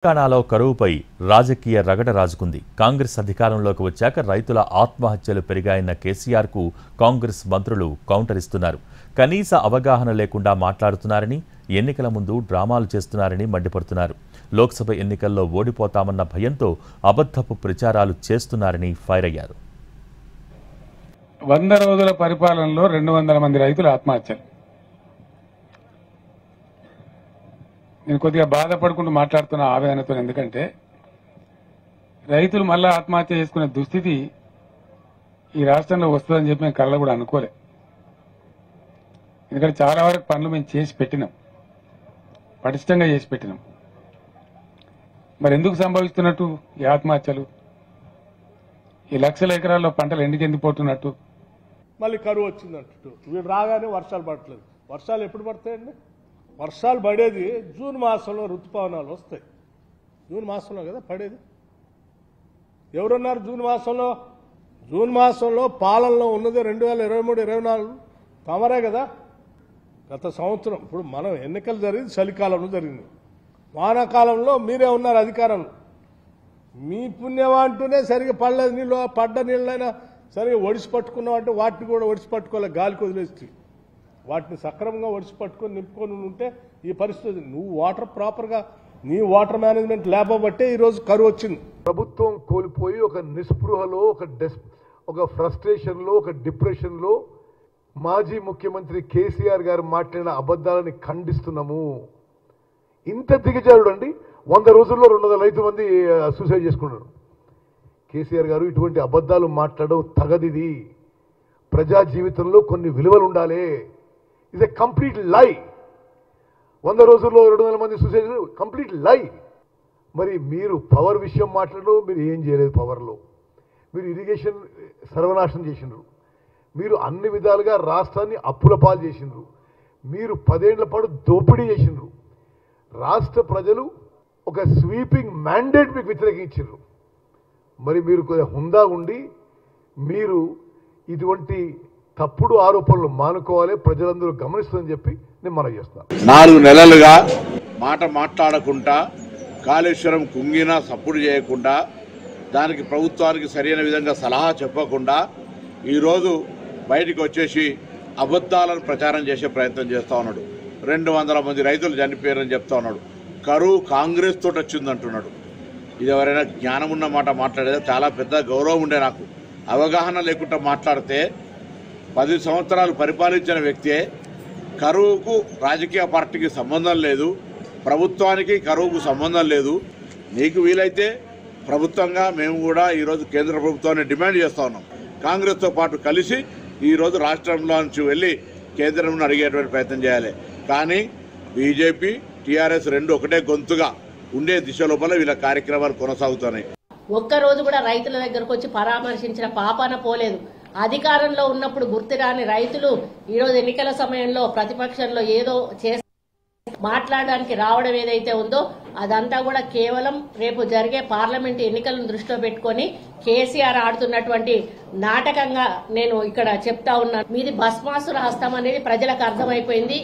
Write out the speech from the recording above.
తెలంగాణలో కరువుపై రాజకీయ రగడ రాజుకుంది. కాంగ్రెస్ అధికారంలోకి వచ్చాక రైతుల ఆత్మహత్యలు పెరిగాయన్న కేసీఆర్కు కాంగ్రెస్ మంత్రులు కౌంటర్ ఇస్తున్నారు. కనీస అవగాహన లేకుండా మాట్లాడుతున్నారని, ఎన్నికల ముందు డ్రామాలు చేస్తున్నారని మండిపడుతున్నారు. లోక్సభ ఎన్నికల్లో ఓడిపోతామన్న భయంతో అబద్ధపు ప్రచారాలు చేస్తున్నారని ఫైర్ అయ్యారు. 100 రోజుల పరిపాలనలో 200 మంది రైతుల ఆత్మహత్యలు. నేను కొద్దిగా బాధపడుకుంటూ మాట్లాడుతున్న ఆవేదనతో, ఎందుకంటే రైతులు మళ్ళా ఆత్మహత్య చేసుకునే దుస్థితి ఈ రాష్ట్రంలో వస్తుందని చెప్పి మేము కళ్ళ కూడా అనుకోలే. ఎందుకంటే చాలా వరకు పనులు మేము చేసి పెట్టినాం, పటిష్టంగా చేసి పెట్టినాం. మరి ఎందుకు సంభవిస్తున్నట్టు ఈ ఆత్మహత్యలు? ఈ లక్షల ఎకరాల్లో పంటలు ఎందుకు ఎండిపోతున్నట్టు? మళ్ళీ కరువు వచ్చిందంటూ వీళ్ళు రాగానే వర్షాలు పడట్లేదు. వర్షాలు ఎప్పుడు పడతాయండి? వర్షాలు పడేది జూన్ మాసంలో, ఋతుపవనాలు వస్తాయి. జూన్ మాసంలో కదా పడేది. ఎవరున్నారు జూన్ మాసంలో? జూన్ మాసంలో పాలనలో ఉన్నది 2023-24 తమరే కదా. గత సంవత్సరం ఇప్పుడు మనం ఎన్నికలు జరిగింది చలికాలంలో జరిగింది. వానాకాలంలో మీరే ఉన్నారు అధికారంలో. మీ పుణ్యం అంటూనే సరిగ్గా పడలేదు నీళ్ళు. పడ్డ నీళ్ళైనా సరిగ్గా ఒడిసి పట్టుకున్నాం అంటే వాటిని కూడా ఒడిసి పట్టుకోలే, గాలికి వదిలేస్తే. వాటిని సక్రమంగా ఒడిసి పట్టుకొని నింపుకొని ఉంటే ఈ పరిస్థితి. నువ్వు వాటర్ ప్రాపర్గా నీ వాటర్ మేనేజ్మెంట్ లేకపోతే ఈరోజు కరువు వచ్చింది. ప్రభుత్వం కోల్పోయి ఒక నిస్పృహలో, ఒక ఫ్రస్ట్రేషన్లో, ఒక డిప్రెషన్లో మాజీ ముఖ్యమంత్రి కేసీఆర్ గారు మాట్లాడిన అబద్ధాలని ఖండిస్తున్నాము. ఇంత దిగజారుడు అండి. 100 రోజుల్లో 200 మంది సూసైడ్ చేసుకున్నారు. కేసీఆర్ గారు ఇటువంటి అబద్ధాలు మాట్లాడడం తగదిది. ప్రజా జీవితంలో కొన్ని విలువలు ఉండాలి. ఇస్ ఎ కంప్లీట్ లై. 100 రోజుల్లో 200 మంది సూసైడ్, కంప్లీట్ లై. మరి మీరు పవర్ విషయం మాట్లాడడం, మీరు ఏం చేయలేదు. పవర్లో మీరు ఇరిగేషన్ సర్వనాశనం చేసినారు. మీరు అన్ని విధాలుగా రాష్ట్రాన్ని అప్పుల పాలు చేసినారు. మీరు 10 ఏళ్ల పాటు దోపిడీ చేసినారు. రాష్ట్ర ప్రజలు ఒక స్వీపింగ్ మ్యాండేట్ మీకు వ్యతిరేకించారు. మరి మీరు కొద్దిగా హుందా ఉండి మీరు ఇటువంటి తప్పుడు ఆరోపణలు మానుకోవాలి. ప్రజలందరూ గమనిస్తుందని చెప్పి నేను మనవి చేస్తాను. 4 నెలలుగా మాట్లాడకుండా, కాళేశ్వరం కుంగినా సప్పుడు చేయకుండా, దానికి ప్రభుత్వానికి సరైన విధంగా సలహా చెప్పకుండా ఈరోజు బయటికి వచ్చేసి అబద్ధాలను ప్రచారం చేసే ప్రయత్నం చేస్తూ ఉన్నాడు. 200 మంది రైతులు చనిపోయారని చెప్తా ఉన్నాడు. కరువు కాంగ్రెస్ తోటి వచ్చిందంటున్నాడు. ఇది ఎవరైనా జ్ఞానం ఉన్న మాట మాట్లాడేది? చాలా పెద్ద గౌరవం ఉండే నాకు. అవగాహన లేకుండా మాట్లాడితే 10 సంవత్సరాలు పరిపాలించిన వ్యక్తే కరువుకు రాజకీయ పార్టీకి సంబంధం లేదు, ప్రభుత్వానికి కరువుకు సంబంధం లేదు. నీకు వీలైతే ప్రభుత్వంగా మేము కూడా ఈరోజు కేంద్ర ప్రభుత్వాన్ని డిమాండ్ చేస్తూ ఉన్నాం. కాంగ్రెస్తో పాటు కలిసి ఈరోజు రాష్ట్రంలో నుంచి వెళ్ళి కేంద్రంలో అడిగేటువంటి ప్రయత్నం చేయాలి. కానీ బీజేపీ, టీఆర్ఎస్ రెండు ఒకటే గొంతుగా ఉండే దిశ లోపల వీళ్ళ కార్యక్రమాలు కొనసాగుతున్నాయి. ఒక్కరోజు కూడా రైతుల దగ్గరకు వచ్చి పరామర్శించిన పాపాన పోలేదు. అధికారంలో ఉన్నప్పుడు గుర్తురాని రైతులు ఈరోజు ఎన్నికల సమయంలో ప్రతిపక్షంలో ఏదో చేసి మాట్లాడడానికి రావడం ఏదైతే ఉందో అదంతా కూడా కేవలం రేపు జరిగే పార్లమెంటు ఎన్నికలను దృష్టిలో పెట్టుకుని కేసీఆర్ ఆడుతున్నటువంటి నాటకంగా నేను ఇక్కడ చెప్తా ఉన్నాను. మీది భస్మాసుర హస్తం అనేది ప్రజలకు అర్థమైపోయింది.